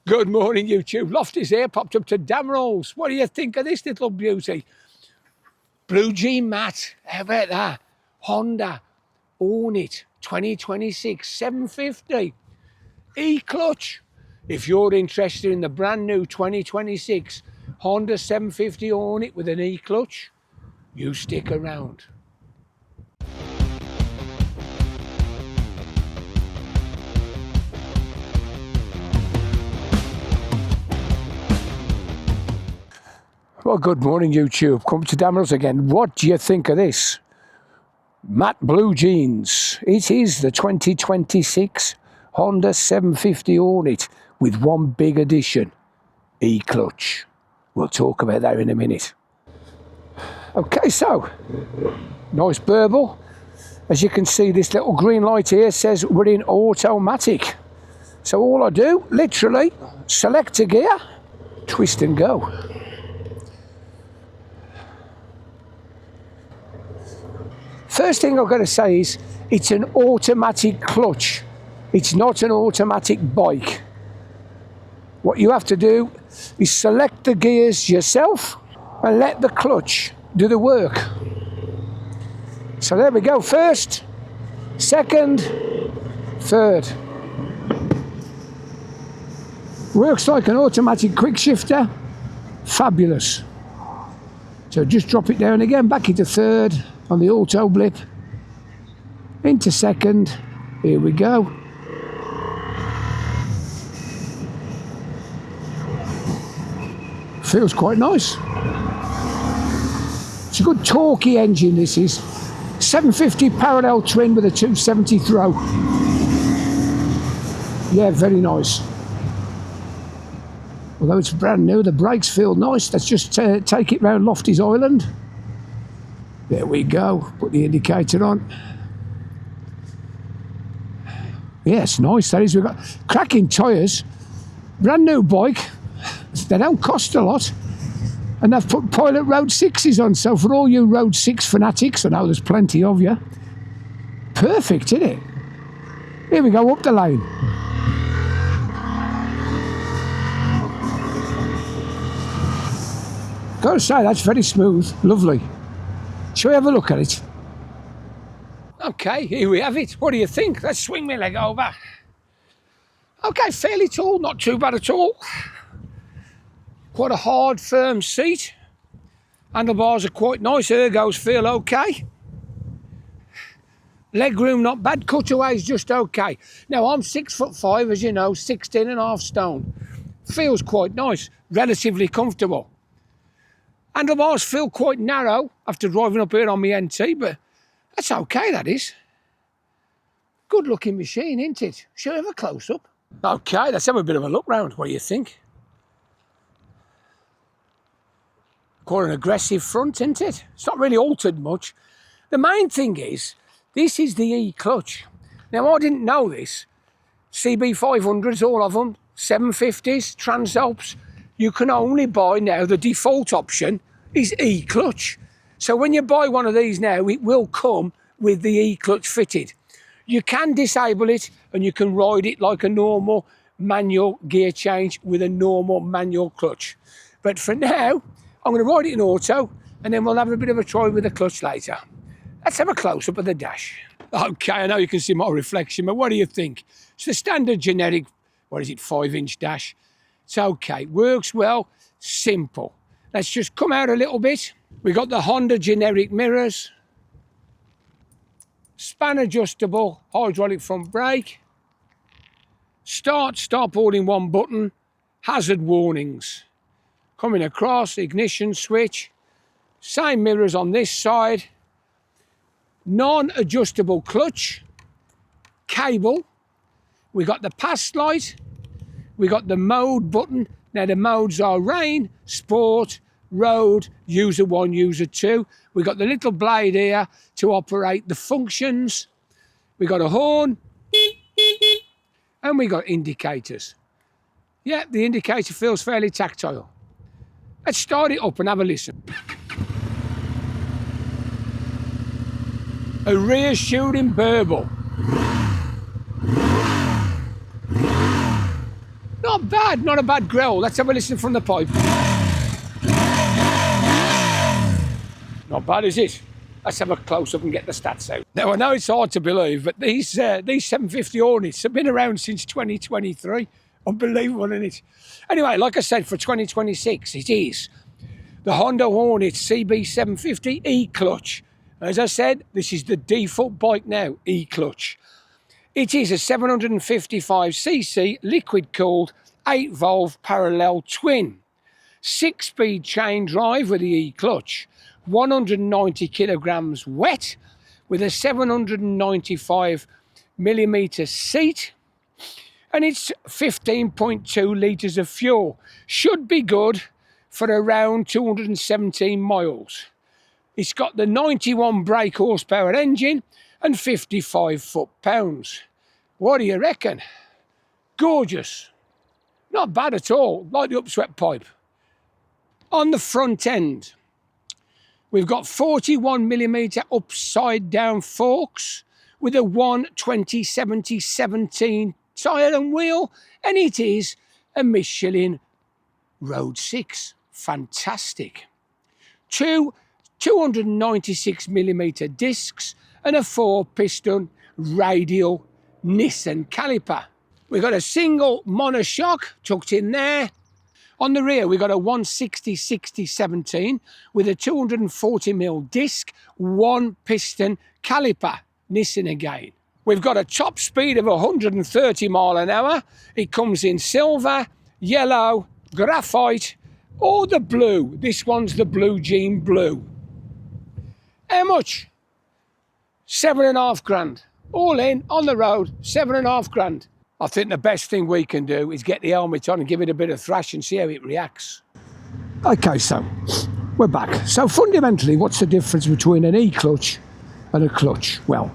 Good morning, YouTube. Lofty's here, popped up to Dameral's. What do you think of this little beauty? Blue jean matte. How about that? Honda Hornet 2026 750 E-clutch. If you're interested in the brand new 2026 Honda 750 Hornet with an E-clutch, you stick around. Well, good morning, YouTube. Come to Dameral's again. What do you think of this? Matte blue jeans. It is the 2026 Honda 750 Hornet with one big addition, E-clutch. We'll talk about that in a minute. Okay, so, nice burble. As you can see, this little green light here says we're in automatic. So all I do, literally, select a gear, twist and go. First thing I've got to say is it's an automatic clutch. It's not an automatic bike. What you have to do is select the gears yourself and let the clutch do the work. So there we go. First, second, third. Works like an automatic quick shifter. Fabulous. So just drop it down again, back into third. On the auto blip, into second, here we go. Feels quite nice. It's a good torquey engine, this is. 750 parallel twin with a 270 throw. Yeah, very nice. Although it's brand new, the brakes feel nice. Let's just take it round Lofty's Island. There we go, put the indicator on. Yes, nice, that is. We've got cracking tyres, brand new bike, they don't cost a lot, and they've put Pilot Road 6s on, so for all you Road 6 fanatics, I know there's plenty of you, perfect, isn't it? Here we go, up the lane. Gotta say, that's very smooth, lovely. Shall we have a look at it? Okay, here we have it. What do you think? Let's swing my leg over. Okay, fairly tall, not too bad at all. Quite a hard, firm seat. Handlebars are quite nice, ergos feel okay. Leg room not bad, cutaways just okay. Now I'm 6'5", as you know, 16.5 stone. Feels quite nice, relatively comfortable. Handlebars feel quite narrow after driving up here on my NT, but that's okay, that is. Good looking machine, isn't it? Shall we have a close up? Okay, let's have a bit of a look round. What do you think? Quite an aggressive front, isn't it? It's not really altered much. The main thing is, this is the E-clutch. Now, I didn't know this. CB500s, all of them, 750s, Transalps. You can only buy now, the default option is E-clutch. So when you buy one of these now, it will come with the E-clutch fitted. You can disable it and you can ride it like a normal manual gear change with a normal manual clutch. But for now, I'm going to ride it in auto and then we'll have a bit of a try with the clutch later. Let's have a close-up of the dash. Okay, I know you can see my reflection, but what do you think? It's the standard generic, 5-inch dash. It's okay, works well, simple. Let's just come out a little bit. We got the Honda generic mirrors, span adjustable hydraulic front brake, start, stop all in one button, hazard warnings. Coming across, ignition switch, same mirrors on this side, non-adjustable clutch, cable. We got the pass light. We got the mode button. Now the modes are rain, sport, road, user 1, user 2. We got the little blade here to operate the functions. We got a horn and we got indicators. Yeah, the indicator feels fairly tactile. Let's start it up and have a listen. A reassuring burble. Not bad, not a bad growl. Let's have a listen from the pipe. Not bad, is it? Let's have a close-up and get the stats out. Now, I know it's hard to believe, but these 750 Hornets have been around since 2023. Unbelievable, isn't it? Anyway, like I said, for 2026, it is the Honda Hornet CB750 E-Clutch. As I said, this is the default bike now, E-Clutch. It is a 755cc liquid-cooled 8-valve parallel twin. 6-speed chain drive with the E-Clutch. 190 kilograms wet with a 795mm seat, and it's 15.2 litres of fuel. Should be good for around 217 miles. It's got the 91 brake horsepower engine and 55 foot-pounds. What do you reckon? Gorgeous. Not bad at all, like the upswept pipe. On the front end, we've got 41mm upside down forks with a 120/70/17 tyre and wheel, and it is a Michelin Road 6. Fantastic. Two 296mm discs and a 4-piston radial Nissan caliper. We've got a single monoshock tucked in there. On the rear, we've got a 160/60/17 with a 240mm disc, 1-piston caliper, Nissan again. We've got a top speed of 130 mile an hour. It comes in silver, yellow, graphite, or the blue. This one's the blue jean blue. How much? 7.5 grand. All in, on the road, 7.5 grand. I think the best thing we can do is get the helmet on and give it a bit of thrash and see how it reacts. Okay, so we're back. So fundamentally, what's the difference between an E-clutch and a clutch? Well,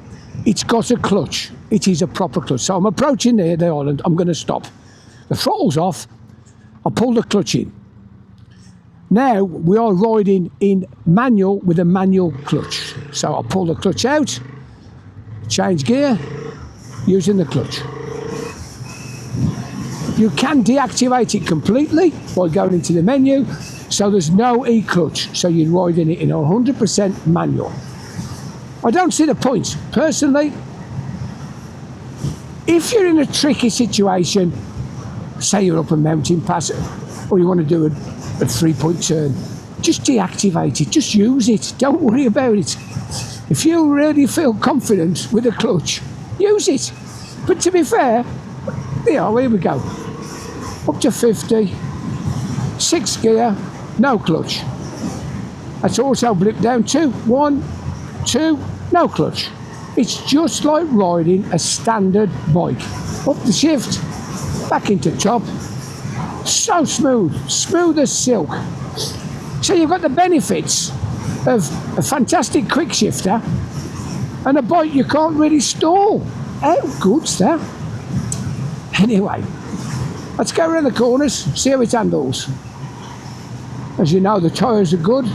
it's got a clutch. It is a proper clutch. So I'm approaching the island. I'm going to stop. The throttle's off. I pull the clutch in. Now we are riding in manual with a manual clutch. So I'll pull the clutch out, change gear, using the clutch. You can deactivate it completely by going into the menu, so there's no E-clutch, so you're riding it in 100% manual. I don't see the point. Personally, if you're in a tricky situation, say you're up a mountain pass, or you want to do a 3-point turn, just deactivate it, just use it, don't worry about it. If you really feel confident with a clutch, use it. But to be fair, here we go. Up to 50, 6th gear, no clutch. That's auto blip down 2, 1, 2, no clutch. It's just like riding a standard bike. Up the shift, back into top. So smooth, smooth as silk. So you've got the benefits of a fantastic quick shifter and a bike you can't really stall. How good's that? Anyway, let's go around the corners, see how it handles. As you know, the tyres are good.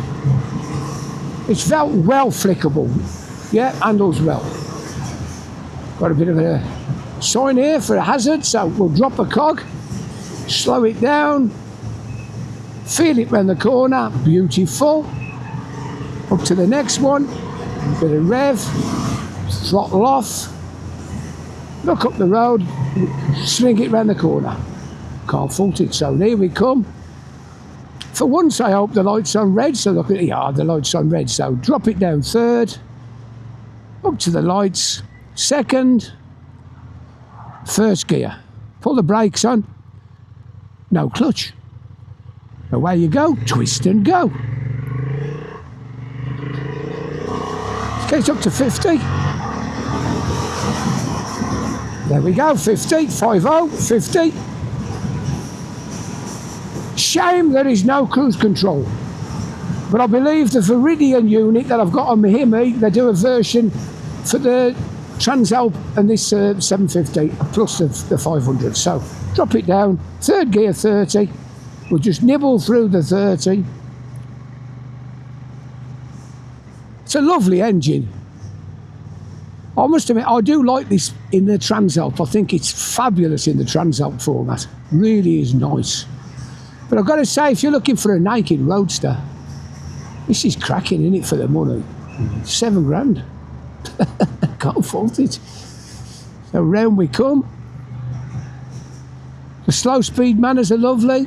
It's well flickable. Yeah, handles well. Got a bit of a sign here for a hazard, so we'll drop a cog, slow it down, feel it round the corner, beautiful. Up to the next one, a bit of rev, throttle off, look up the road, swing it round the corner. Can't fault it, so here we come. For once I hope the light's on red, so look at it, yeah, the light's on red, so drop it down 3rd, up to the lights, 2nd, 1st gear. Pull the brakes on, no clutch. Away you go, twist and go. Let's get it up to 50. There we go, 50, 50, 50. Shame there is no cruise control. But I believe the Viridian unit that I've got on my Hemi, they do a version for the Transalp and this 750 plus the 500. So drop it down, 3rd gear 30. We'll just nibble through the 30. It's a lovely engine. I must admit, I do like this in the Transalp. I think it's fabulous in the Transalp format. Really is nice. But I've got to say, if you're looking for a naked roadster, this is cracking, isn't it, for the money? £7 grand. Can't fault it. So round we come. The slow speed manners are lovely.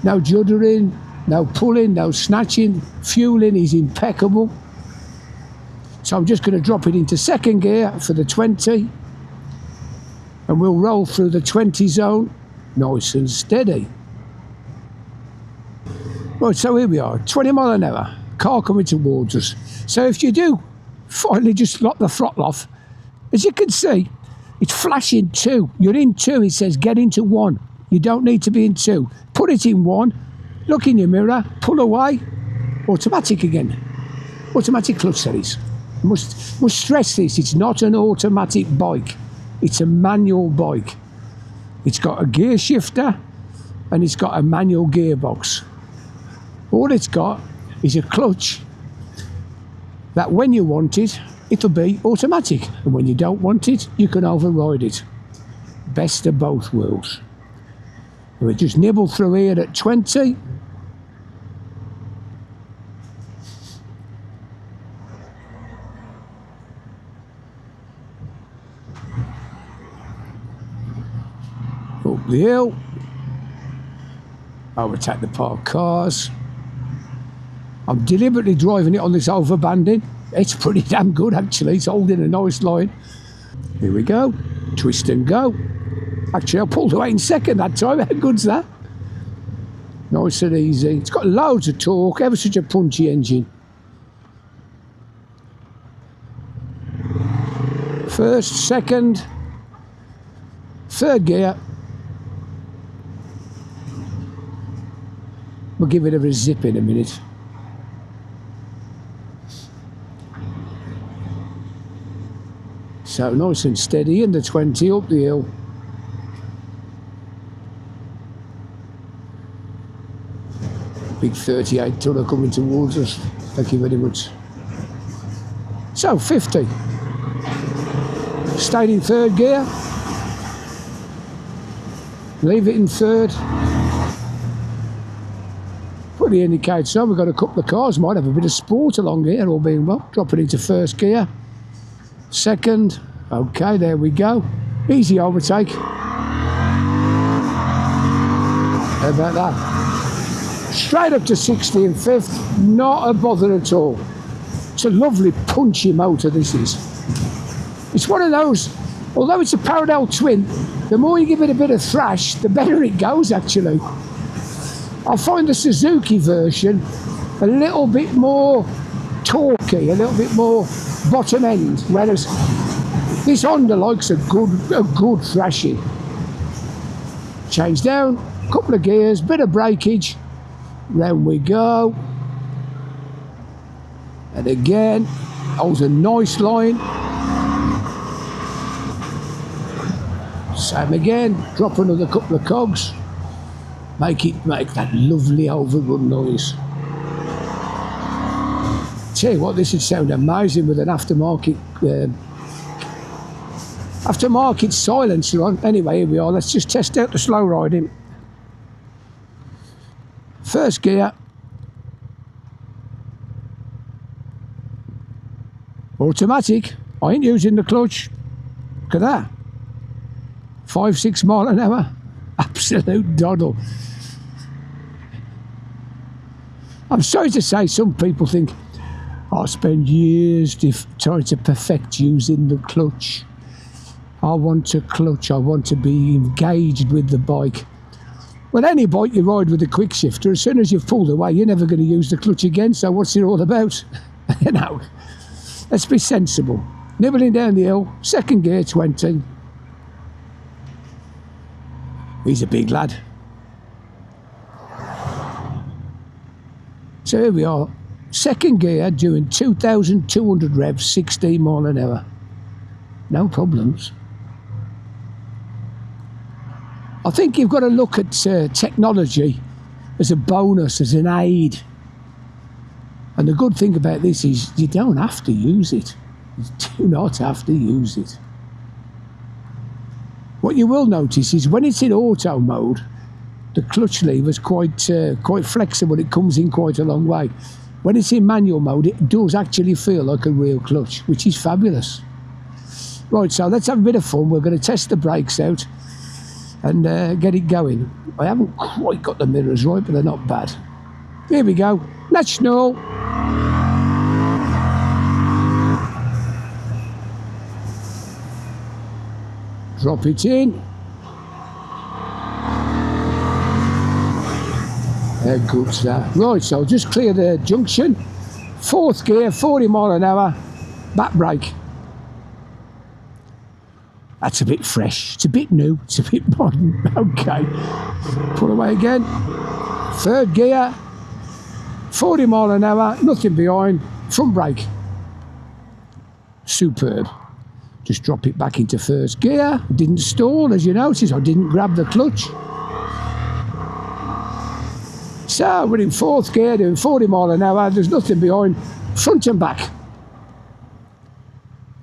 No juddering, no pulling, no snatching. Fueling is impeccable. So I'm just going to drop it into second gear for the 20. And we'll roll through the 20 zone, nice and steady. Right, so here we are, 20 mile an hour, car coming towards us. So if you do finally just lock the throttle off, as you can see, it's flashing 2. You're in 2, it says get into 1. You don't need to be in 2. Put it in 1, look in your mirror, pull away, automatic again. Automatic clutch series. Must stress this, it's not an automatic bike. It's a manual bike. It's got a gear shifter and it's got a manual gearbox. All it's got is a clutch that when you want it, it'll be automatic. And when you don't want it, you can override it. Best of both worlds. We just nibble through here at 20. Up the hill. Overtake the parked cars. I'm deliberately driving it on this overbanding. It's pretty damn good actually, it's holding a nice line. Here we go, twist and go. Actually I pulled away in second that time, how good's that? Nice and easy. It's got loads of torque, ever such a punchy engine. First, second, third gear. We'll give it a zip in a minute. So nice and steady in the 20 up the hill. Big 38 tonner coming towards us. Thank you very much. So 50. Stayed in third gear. Leave it in third. Put the indicator on. We've got a couple of cars. Might have a bit of sport along here, all being well. Drop it into first gear. Second. Okay, there we go. Easy overtake. How about that? Straight up to 60 in fifth. Not a bother at all. It's a lovely punchy motor, this is. It's one of those, although it's a parallel twin, the more you give it a bit of thrash, the better it goes actually. I find the Suzuki version a little bit more torquey, a little bit more bottom end, whereas this Honda likes a good thrashing. Change down, couple of gears, bit of breakage, round we go. And again, holds a nice line. Same again, drop another couple of cogs. Make that lovely overrun noise. Tell you what, this would sound amazing with an aftermarket silencer on. Anyway, here we are. Let's just test out the slow riding. First gear. Automatic. I ain't using the clutch. Look at that. 5-6 mile an hour. Absolute doddle. I'm sorry to say, some people think I spend years trying to perfect using the clutch. I want to clutch, I want to be engaged with the bike. Well, any bike you ride with a quick shifter, as soon as you've pulled away, you're never going to use the clutch again, so what's it all about? You know, let's be sensible. Nibbling down the hill, second gear, 20. He's a big lad. So here we are, second gear, doing 2,200 revs, 16 mile an hour. No problems. I think you've got to look at technology as a bonus, as an aid. And the good thing about this is you don't have to use it. You do not have to use it. What you will notice is when it's in auto mode, the clutch lever's quite flexible. It comes in quite a long way. When it's in manual mode, it does actually feel like a real clutch, which is fabulous. Right, so let's have a bit of fun. We're going to test the brakes out and get it going. I haven't quite got the mirrors right, but they're not bad. Here we go. National. Drop it in. How good's that? Right, so just clear the junction. 4th gear, 40 mile an hour, back brake. That's a bit fresh. It's a bit new. It's a bit modern. Okay. Pull away again. 3rd gear, 40 mile an hour, nothing behind, front brake. Superb. Just drop it back into 1st gear. Didn't stall, as you notice. I didn't grab the clutch. So we're in 4th gear, doing 40 mile an hour. There's nothing behind, front and back.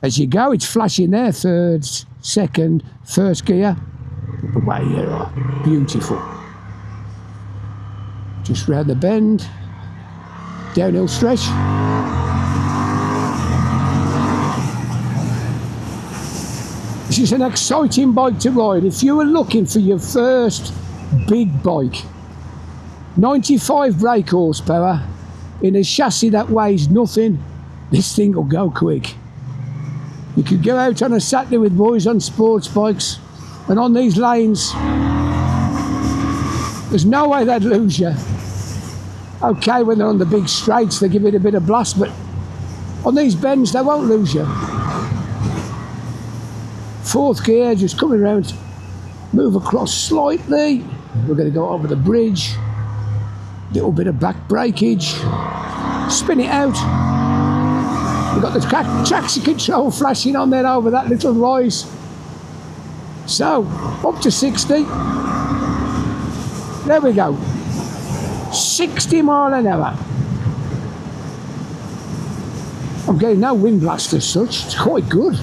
As you go, it's flashing there. 3rd, 2nd, 1st gear. Away you are. Beautiful. Just round the bend. Downhill stretch. This is an exciting bike to ride. If you were looking for your first big bike, 95 brake horsepower in a chassis that weighs nothing, this thing will go quick. You could go out on a Saturday with boys on sports bikes, and on these lanes, there's no way they'd lose you. Okay, when they're on the big straights, they give it a bit of blast, but on these bends, they won't lose you. 4th gear, just coming around, move across slightly. We're going to go over the bridge. Little bit of back breakage. Spin it out. We've got the traction control flashing on there over that little rise. So, up to 60. There we go. 60 mile an hour. I'm getting no wind blast as such. It's quite good.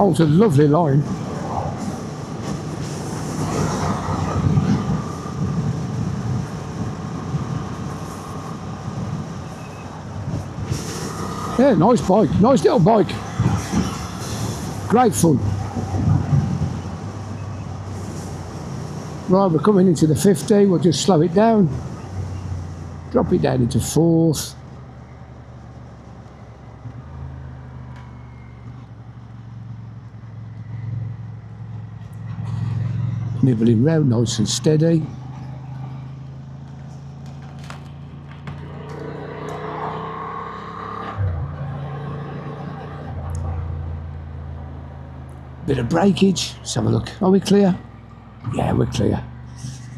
Oh, it's a lovely line. Yeah, nice bike. Nice little bike. Great fun. Right, we're coming into the 50. We'll just slow it down. Drop it down into 4th. Nibbling round nice and steady. Bit of breakage. Let's have a look. Are we clear? Yeah, we're clear.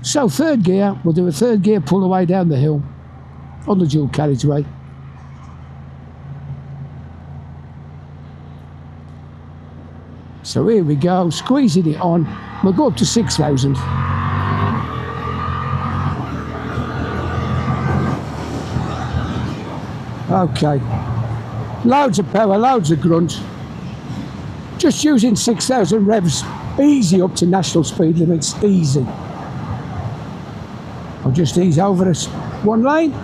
So 3rd gear, we'll do a 3rd gear pull away down the hill on the dual carriageway. So here we go, squeezing it on. We'll go up to 6,000. Okay. Loads of power, loads of grunt. Just using 6,000 revs, easy up to national speed limits, easy. I'll just ease over us one lane.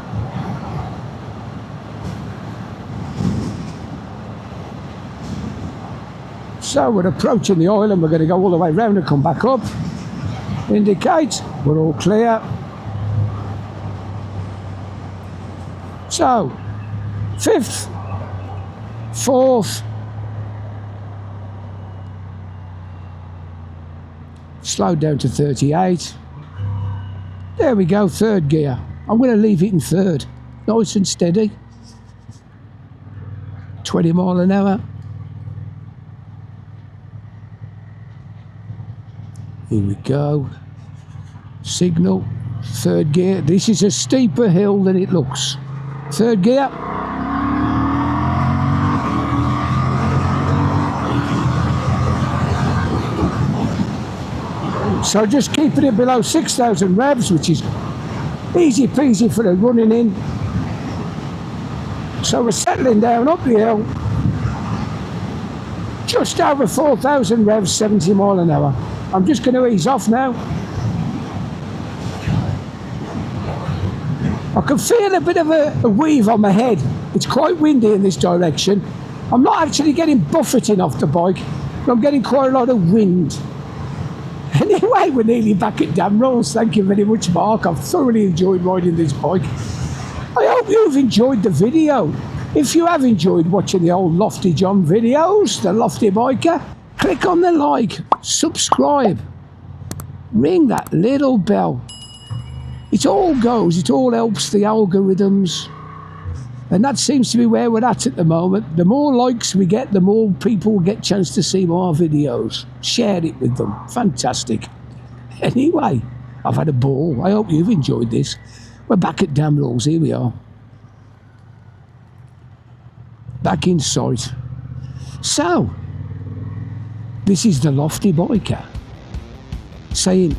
So we're approaching the oil and we're going to go all the way round and come back up. Indicate, we're all clear. So, 5th, 4th, slow down to 38. There we go, 3rd gear. I'm going to leave it in 3rd, nice and steady. 20 mile an hour. Here we go. Signal, 3rd gear. This is a steeper hill than it looks. 3rd gear. So just keeping it below 6,000 revs, which is easy peasy for the running in. So we're settling down up the hill, just over 4,000 revs, 70 mile an hour. I'm just going to ease off now. I can feel a bit of a weave on my head. It's quite windy in this direction. I'm not actually getting buffeting off the bike, but I'm getting quite a lot of wind. Anyway, we're nearly back at Damrose. Thank you very much, Mark. I've thoroughly enjoyed riding this bike. I hope you've enjoyed the video. If you have enjoyed watching the old Lofty John videos, the Lofty Biker, click on the like, subscribe, ring that little bell. It all goes, it all helps the algorithms. And that seems to be where we're at the moment. The more likes we get, the more people get a chance to see more videos. Share it with them. Fantastic. Anyway, I've had a ball. I hope you've enjoyed this. We're back at Damrose. Here we are. Back in sight. So, this is the Lofty Biker saying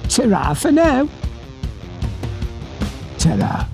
ta-ra for now. Ta-ra.